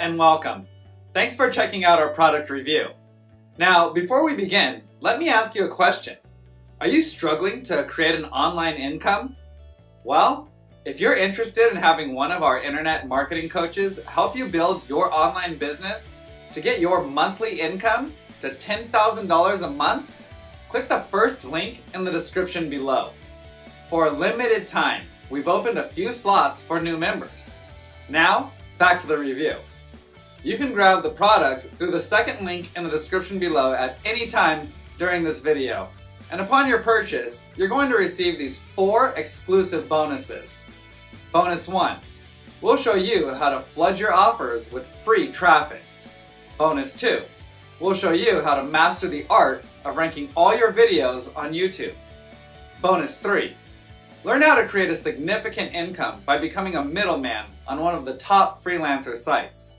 and welcome. Thanks for checking out our product review. Now, before we begin, let me ask you a question. Are you struggling to create an online income? Well, if you're interested in having one of our internet marketing coaches help you build your online business to get your monthly income to $10,000 a month, click the first link in the description below. For a limited time, we've opened a few slots for new members. Now, back to the review. You can grab the product through the second link in the description below at any time during this video. And upon your purchase, you're going to receive these 4 exclusive bonuses. Bonus 1. We'll show you how to flood your offers with free traffic. Bonus 2. We'll show you how to master the art of ranking all your videos on YouTube. Bonus 3. Learn how to create a significant income by becoming a middleman on one of the top freelancer sites.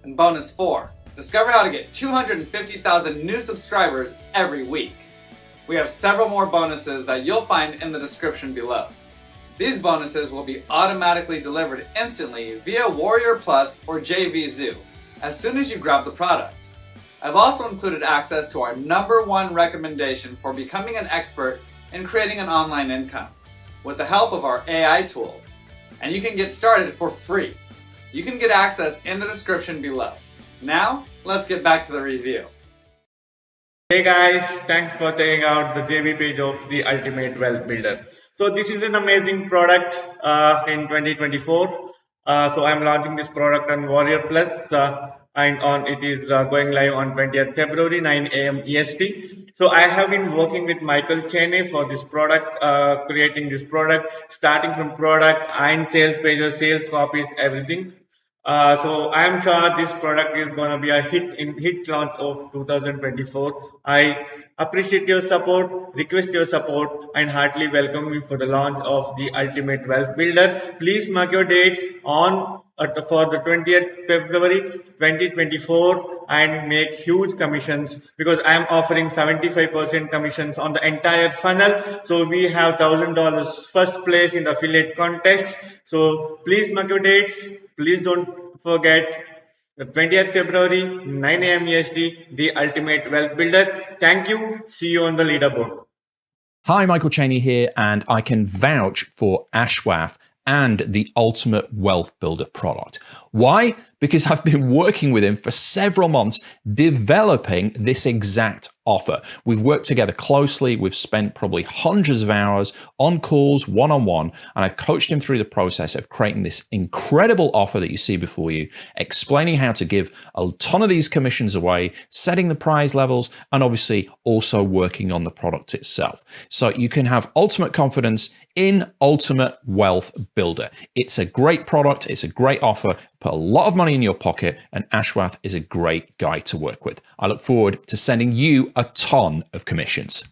And bonus 4, discover how to get 250,000 new subscribers every week. We have several more bonuses that you'll find in the description below. These bonuses will be automatically delivered instantly via Warrior Plus or JVZoo as soon as you grab the product. I've also included access to our #1 recommendation for becoming an expert in creating an online income with the help of our AI tools. And you can get started for free. You can get access in the description below. Now, let's get back to the review. Hey guys, thanks for checking out the JV page of the Ultimate Wealth Builder. So this is an amazing product in 2024. So I'm launching this product on Warrior Plus and it is going live on 20th February 9 a.m. EST. So I have been working with Michael Cheney for this product, creating this product, starting from product and sales pages, sales copies, everything. So I am sure this product is going to be a hit launch of 2024. I appreciate your support, request your support, and heartily welcome you for the launch of the Ultimate Wealth Builder. Please mark your dates for the 20th February 2024 and make huge commissions, because I am offering 75% commissions on the entire funnel. So we have $1,000 first place in the affiliate contest. So please mark your dates. Please don't forget the 20th February 9 a.m. EST, the Ultimate Wealth Builder. Thank you. See you on the leaderboard. Hi, Michael Cheney here, and I can vouch for Ashwath and the Ultimate Wealth Builder product. Why? Because I've been working with him for several months developing this exact offer. We've worked together closely. We've spent probably hundreds of hours on calls, one-on-one, and I've coached him through the process of creating this incredible offer that you see before you, explaining how to give a ton of these commissions away, setting the prize levels, and obviously also working on the product itself. So you can have ultimate confidence in Ultimate Wealth Builder. It's a great product. It's a great offer. Put a lot of money in your pocket, and Ashwath is a great guy to work with. I look forward to sending you a ton of commissions.